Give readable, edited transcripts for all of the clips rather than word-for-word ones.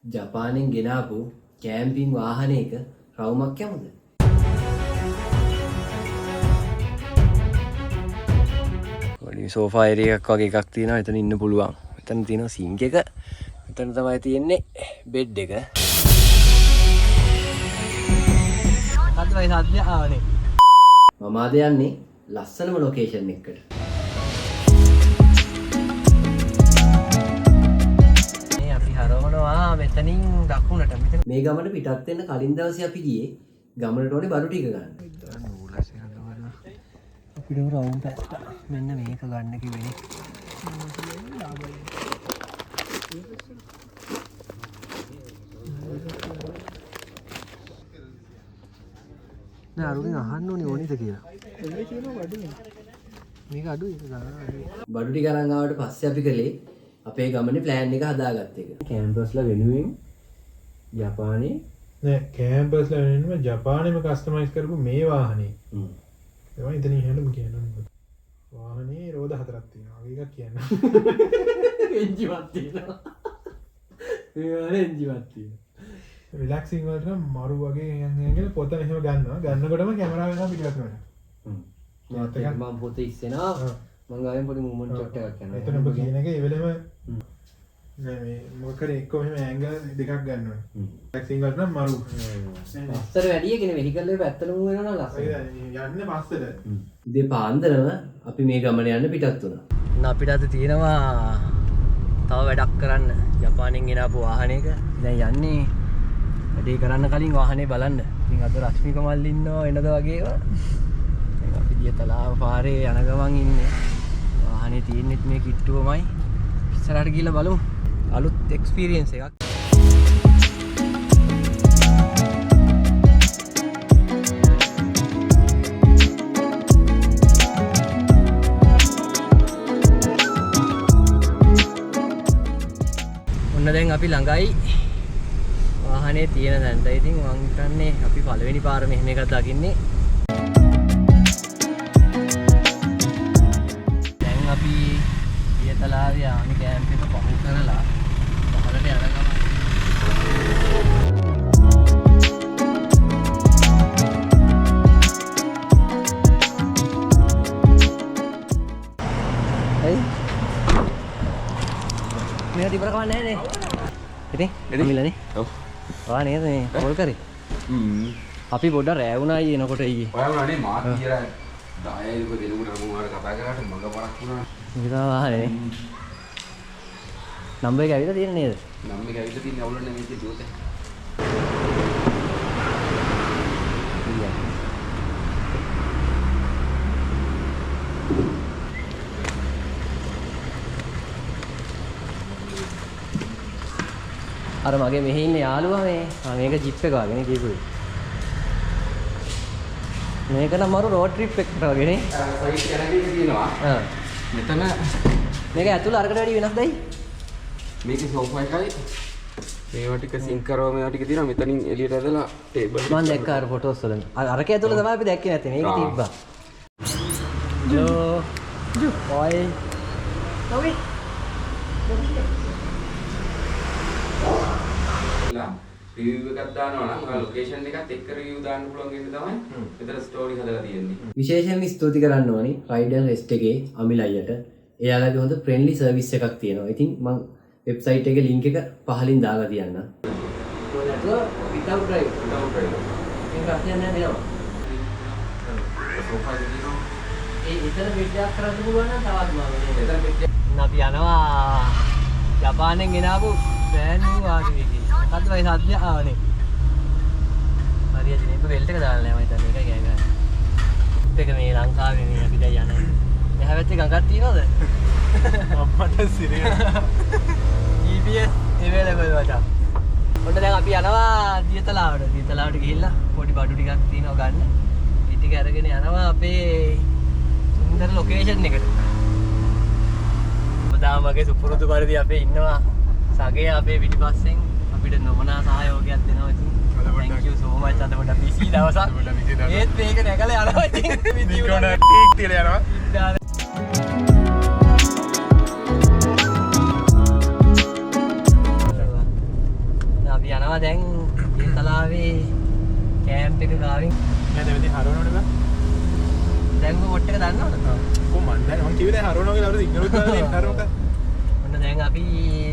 ජපානෙන් ගෙනාපු camping වාහනයක රවුමක් යමුද? වඩි sofa area එකක් වගේ එකක් තියෙනවා. එතන ඉන්න පුළුවන්. එතන තියෙනවා සින්ක් එක. එතන තමයි තියෙන්නේ බෙඩ් එක. කද්දයි සද්ද ආවනේ. මම ආද යන්නේ ලස්සනම ලොකේෂන් එකකට. මෙතනින් දකුණට මෙතන මේ ගමන පිටත් වෙන්න කලින් දවසේ අපි ගියේ ගමනට ඕනේ බඩු ටික ගන්න. අපිට රවුම් පැත්ත මෙන්න මේක ගන්න කිව්වේ. නෑ අරුගෙන් අහන්න ඕනිද කියලා. එන්නේ කියනවා බඩුනේ. මේක අඩුයි ඒක ගන්න. බඩු ටික අරන් ආවට පස්සේ අපි කළේ අපේ ගමනේ ප්ලෑන් එක හදාගත්ත එක. කැම්පස්ලා වෙනුවෙන් ජපානයේ නෑ කැම්පස්ලා වෙනුවෙන් ජපානයේම කස්ටමයිස් කරපු මේ වාහනේ. ඒවා ඉතින් ඉහෙලම කියනවා. වාහනේ රෝද හතරක් තියෙනවා. ඒක කියන්න. එන්ජිමක් තියෙනවා. ඒ එන්ජිමක් තියෙනවා. රිලැක්සින් වලට මරු වගේ යන්නේ පොත මෙහෙම ගන්නවා. ගන්නකොටම කැමරාව එනවා පිටට යනවා. මාත් එක මම පොත ඉස්සෙනවා. මම ගාවෙන් පොඩි මූවමන්ට් ෂොට් එකක් කරනවා. එතන ඔබ කියන එක ඒ වෙලෙම නෑ මේ මොකද එක්ක මෙහෙම ඇන්ගල් දෙකක් ගන්න ඕනේ. රිලැක්සින් වලට නම් මරු. පස්සට වැඩි එකනේ වෙහිකල් එක පැත්තට මූව් වෙනවා නම් ලස්සනයි. යන්නේ පස්සට. ඉතින් පාන්දරම අපි මේ ගමන යන්න පිටත් වුණා. අපිට අද තියෙනවා තව වැඩක් කරන්න. ජපානයෙන් ගෙනාපු වාහනයක දැන් යන්නේ වැඩේ කරන්න කලින් වාහනේ බලන්න. ඉතින් අද රශ්මික මල්ලි ඉන්නවා වෙනද වගේව. දැන් අපි දියතලාව පාරේ යන ගමන් ඉන්නේ. වාහනේ තියෙන්නෙත් මේ කිට්ටුවමයි. ඉස්සරහට ගිහලා බලමු. අලුත් එක්ස්පීරියන්ස් එකක්. ඔන්න දැන් අපි ළඟයි වාහනේ තියෙන තැනට. ඉතින් මං හිතන්නේ අපි පළවෙනි පාර මෙහෙම එකක් දකින්නේ. දැන් අපි දියතලාවේ ආමි කැම්ප් එක පහු කරලා පහළට යන ගමන් මේක තිබර කවන්නේ නැහැ නේ. ඉතින් එදිමිලානේ. ඔව්. ඔයා නේද මේ කෝල් කරේ? අපි පොඩ්ඩක් රෑ වුණායි එනකොට ඊයේ. ඔයා වුණානේ මාත් කියලා 10යි දුක දෙනුකට මම ආර කතා කරාට මඟ පරක් වුණා. මේක වාහනේ. නම්බර් එක ඇවිල්ලා තියෙන නේද? නම්බර් එක ඇවිල්ලා තියෙන අවුල නැහැ මේකේ දෝතේ. අර මගේ මෙහි ඉන්න යාළුවා මේක ජිප් එක වගේ නේ කියපුවේ. මේක නම් අර රෝඩ් ට්‍රිප් එකකට වගේ නේ. සයිට් එකේ තියෙනවා. මෙතන මේක ඇතුළ අරකට වැඩි වෙනස්දයි? මේකේ සෝෆා එකයි මේවා ටික සින්ක් කරව මේවා ටික තියෙනවා. මෙතනින් එළියට ඇදලා ටේබල් එක මම දැක්ක අර ෆොටෝස් වලින්. අරක ඇතුළ තමයි අපි දැක්කේ නැත්තේ. මේක තිබ්බා. ජෝ ඔය නෝවි රිවිව් එකක් දානවා නම් ඔය ලොකේෂන් එකත් එක්ක රිවිව් දාන්න පුළුවන් වෙන්නේ තමයි. මෙතන ස්ටෝරි හදලා තියෙන්නේ. විශේෂයෙන් ස්තුති කරන්න ඕනි රයිඩ් ඇන්ඩ් රෙස්ට් එකේ අමිල් අයියට. එයාලගේ හොඳ ෆ්‍රෙන්ඩ්ලි සර්විස් එකක් තියෙනවා. ඉතින් මම වෙබ්සයිට් එකේ ලින්ක් එක පහලින් දාලා තියන්නම්. without drive. මේක අහන්නේ නැහැ නේද? සෝෆා එක තියෙනවා. ඉතන පිටියක් කරන්න පුළුවන් නම් තවත් මානේ. එතන පිටියක් අපි යනවා ජපානයෙන් ගෙනාවු බෑන් වූ වාහනයකින්. කද්දයි සද්ද ආවනේ. හරියට මේක වෙල්ට් එක දාලා නැහැ මම හිතන්නේ ඒකයි ගෑ ගන්න. ඒක මේ ලංකාවේ මේ අපි දැන් යන්නේ. එහා පැත්තේ ගඟක් තියෙනවද? අප්පට සිරිය. GPS available වචා. ඔන්න දැන් අපි යනවා දියතලාවට. දියතලාවට ගිහිල්ලා පොඩි බඩු ටිකක් තියෙනවා ගන්න. ඒ ටික අරගෙන යනවා අපේ සුන්දර ලොකේෂන් එකට. ඔදාම වගේ සුපුරුදු පරිදි අපේ ඉන්නවා සගේ අපේ පිටිපස්සෙන් අපිට නොමනා සහයෝගයක් දෙනවා ඉතින්. thank you so much. අද පොඩ්ඩක් busy දවසක්. ඒත් මේක නැගලා යනවා ඉතින්. විදියට ටීක් තියලා යනවා. යනවා දැන් තලාවේ කෑම්ප් එක ගාවින්. මම දැන් හරවනවනේ බා. දැන් මොට් එක දන්නවද? කොහොම මන් දැන් මං කිව්වේ දැන් හරවනවා කියලා අපිට සිග්නල් උත් දාලා හරවක. ඔන්න දැන් අපි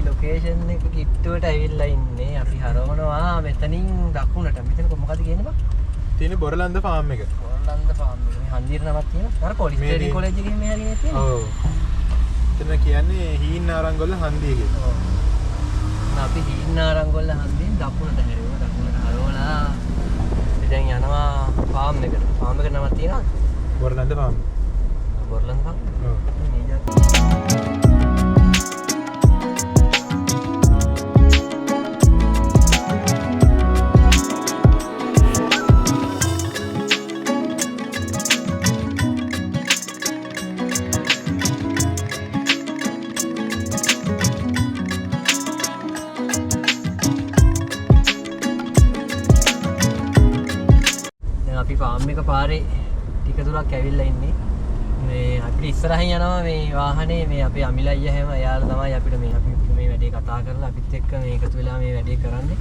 ලොකේෂන් එක කිට්ටුවට ඇවිල්ලා ඉන්නේ. අපි හරවනවා මෙතනින් දකුණට. මෙතන මොකද කියන්නේ බා? තියෙන්නේ බොරලන්ද ෆාම් එක. බොරලන්ද ෆාම් එක. මේ හන්දිර නමක් තියෙනවා. අර කොලිස්ටරි කොලෙජ් එකකින් මේ හරිනේ තියෙන්නේ. ඔව්. එතන කියන්නේ හීන්නාරංගොල්ල හන්දිය කියලා. ඔව්. අපි හීන්නාරංගොල්ල හන්දියෙන් දකුණට හැරෙනවා. දකුණට හරවලා අපි දැන් යනවා ෆාම් එකට. ෆාම් එක නමක් තියෙනවද? බොරලන්ද ෆාම්. බොරලන්ද ෆාම්. ඔව්. අපි ෆාම් එක පාරේ ටික දුරක් ඇවිල්ලා ඉන්නේ. මේ අපිට ඉස්සරහින් යනවා මේ වාහනේ මේ අපේ අමිල අයියා හැම එයාලා තමයි අපිට මේ අපි මේ වැඩේ කතා කරලා අපිත් එක්ක මේ එකතු වෙලා මේ වැඩේ කරන්නේ.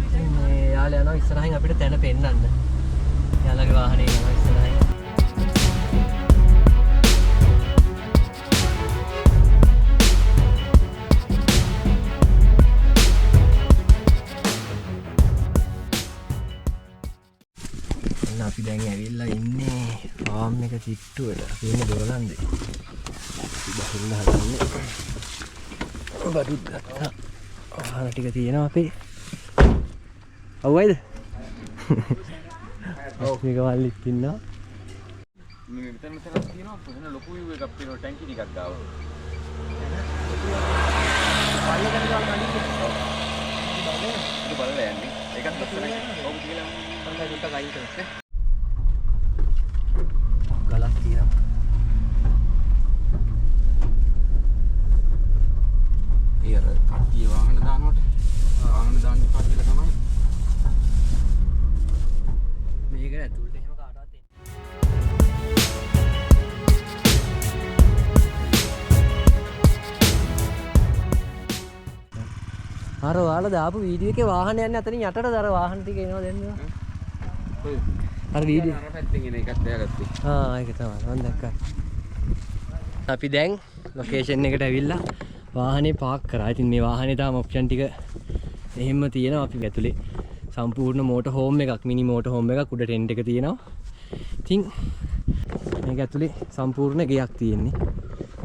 ඉතින් මේ එයාලා යනවා ඉස්සරහින් අපිට තැන පෙන්නන්න. එයාලගේ වාහනේ යනවා ඉස්සරහින්. අපි දැන් ඇවිල්ලා ඉන්නේ ෆාම් එක කිට්ටුවට. අපි ඉන්නේ බොරලන්දේ. අපි බහින්න හදන්නේ. බඩුත් ගත්තා. ආහාර ටික තියෙනවා අපේ. අවුයිද? ඔව් මේක වල්ලිත් ඉන්නවා. මේ මෙතන තියෙනවා වෙන ලොකු view එකක් තියෙනවා ටැංකි ටිකක් ගාව. පල්ලෙකට ගාලා කඩින්නේ. ඒක බලලා යන්නේ. ඒකත් ලස්සනයි. ඔව් කියලා මම දුක්ක ගයින් කරන්නේ. ගලක් තියෙනවා. ඒ අර කට්ටිය වාහන දානකොට වාහන දාන්න එපා කියලා තමයි. මේක ඇතුළට එහෙම කාටවත් එන්නේ. අර ඔයාලා දාපු වීඩියෝ එකේ වාහන යන්නේ අතනින් යටට අර වාහන ටික එනවා දැන්නවා. ඔය අර වීඩියෝ අර පැත්තෙන් එන එකක් දැනගත්තේ. ඒක තමයි මම දැක්කා. අපි දැන් ලොකේෂන් එකට ඇවිල්ලා වාහනේ පාක් කරා. ඉතින් මේ වාහනේ තාම ඔප්ෂන් ටික එහෙම තියෙනවා. අපි ඇතුලේ සම්පූර්ණ මෝටර් හෝම් එකක්, මිනි මෝටර් හෝම් එකක් උඩ ටෙන්ට් එක තියෙනවා. ඉතින් මේක ඇතුලේ සම්පූර්ණ ගෙයක් තියෙන්නේ.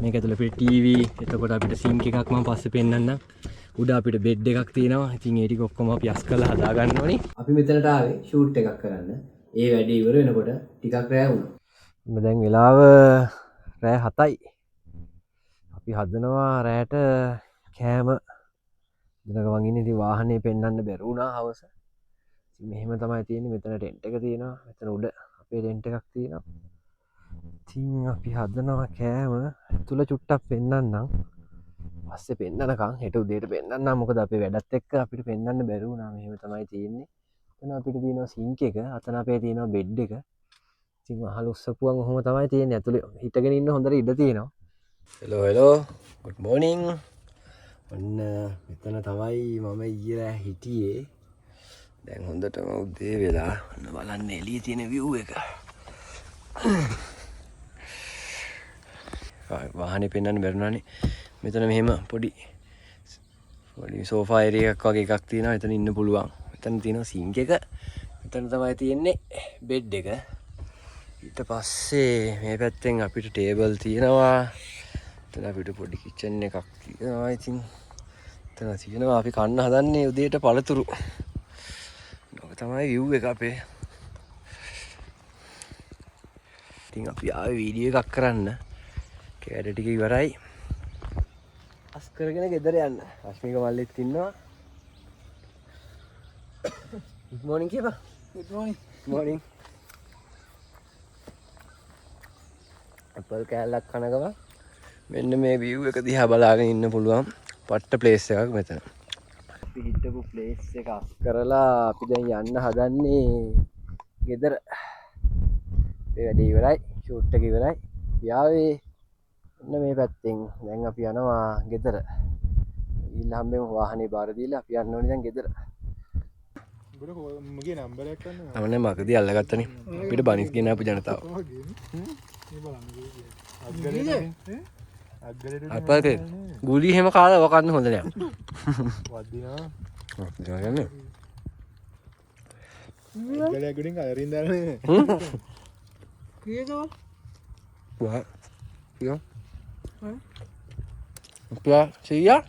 මේක ඇතුලේ අපිට ටීවී, එතකොට අපිට සින්ක් එකක් මම පස්සේ පෙන්නන්නම්. උඩ අපිට බෙඩ් එකක් තියෙනවා. ඉතින් ඒ ටික ඔක්කොම අපි අස් කරලා හදා ගන්න ඕනේ. අපි මෙතනට ආවේ ෂූට් එකක් කරන්න. ඒ වැඩේ ඉවර වෙනකොට ටිකක් රෑ වුණා. මම දැන් වෙලාව රෑ 7යි. අපි හදනවා රෑට කෑම. දෙනක වගේ ඉන්නේ. ඉතින් වාහනේ පෙන්වන්න බැරි වුණා හවස. ඉතින් මෙහෙම තමයි තියෙන්නේ. මෙතන ටෙන්ට් එක තියෙනවා. මෙතන උඩ අපේ ටෙන්ට් එකක් තියෙනවා. ඉතින් අපි හදනවා කෑම. තුල චුට්ටක් පෙන්වන්නම්. පස්සේ පෙන්නනකම් හෙට උදේට පෙන්නන්නම්. මොකද අපේ වැඩත් එක්ක අපිට පෙන්වන්න බැරි වුණා. මෙහෙම තමයි තියෙන්නේ. එතන අපිට තියෙනවා සින්ක් එක. අතන අපේ තියෙනවා බෙඩ් එක. ඉතින් අහල උස්සපුවන් ඔහොම තමයි තියෙන්නේ. ඇතුලේ හිටගෙන ඉන්න හොඳට ඉඩ තියෙනවා. Hello good morning. ඔන්න මෙතන තමයි මම ඊයේ හිටියේ. දැන් හොඳටම උදේ වෙලා ඔන්න බලන්න එළියේ තියෙන view එක. වාහනේ පෙන්වන්න බැරුණානේ. මෙතන මෙහෙම පොඩි සෝෆා ඒරියා එකක් වගේ එකක් තියෙනවා. එතන ඉන්න පුළුවන්. මෙතන තියෙනවා සින්ක් එක. මෙතන තමයි තියෙන්නේ බෙඩ් එක. ඊට පස්සේ මේ පැත්තෙන් අපිට ටේබල් තියෙනවා. එතන අපිට පොඩි කිචන් එකක් තියෙනවා. ඉතින් එතන තියෙනවා අපි කන්න හදන්නේ උදේට පළතුරු. ඒක තමයි view එක අපේ. ඉතින් අපි ආවේ වීඩියෝ එකක් කරන්න. කැඩ ටික ඉවරයි. අස් කරගෙන ගෙදර යන්න. රශ්මික මල්ලිත් ඉන්නවා. good morning කියපන්. good morning. good morning. අපල් කෑල්ලක් කන ගමන් මෙන්න මේ view එක දිහා බලාගෙන ඉන්න පුළුවන් පට්ට ප්ලේස් එකක් මෙතන. අපි හිටපු ප්ලේස් එක අස් කරලා අපි දැන් යන්න හදන්නේ ගෙදර. ඒ වැඩේ ඉවරයි. ෂූට් එක ඉවරයි. යාවේ ඔන්න මේ පැත්තෙන් දැන් අපි යනවා ගෙදර. ඊළඟ හැමෙම වාහනේ බාර දීලා අපි යන්න ඕනේ දැන් ගෙදර. මගේ නම්බරයක් ගන්න තමන්නේ මගදී අල්ලගත්තනේ අපිට බනිස් ගෙනාපු ජනතාව අපට ගුලි එහෙම කාලා වකන්න හොඳ නෑ වදිනවා ගන්න ගලයක්ගුඩින් අයරින් දරන වා යෝ අපියා සීයා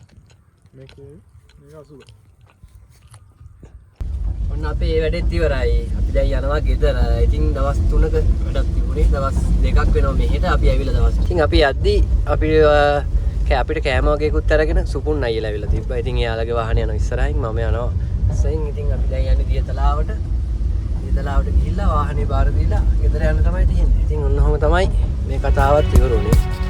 ඔන්න අපේ වැඩෙත් ඉවරයි. අපි දැන් යනවා ගෙදර. ඉතින් දවස් 3ක වැඩක් තිබුණේ. දවස් 2ක් වෙනවා මෙහෙට. අපි ඇවිල්ලා දවස්. ඉතින් අපි යද්දි අපිට කෑම වගේකුත් අරගෙන සුපුන් අයියලා ඇවිල්ලා තිබ්බා. ඉතින් එයාලගේ වාහනේ යනවා ඉස්සරහින් මම යනවා ඉස්සෙන්. ඉතින් අපි දැන් යන්නේ දියතලාවට. දියතලාවට ගිහිල්ලා වාහනේ බාර දීලා ගෙදර යන්න තමයි තියෙන්නේ. ඉතින් ඔන්න ඔහොම තමයි මේ කතාවත් ඉවර වුණේ.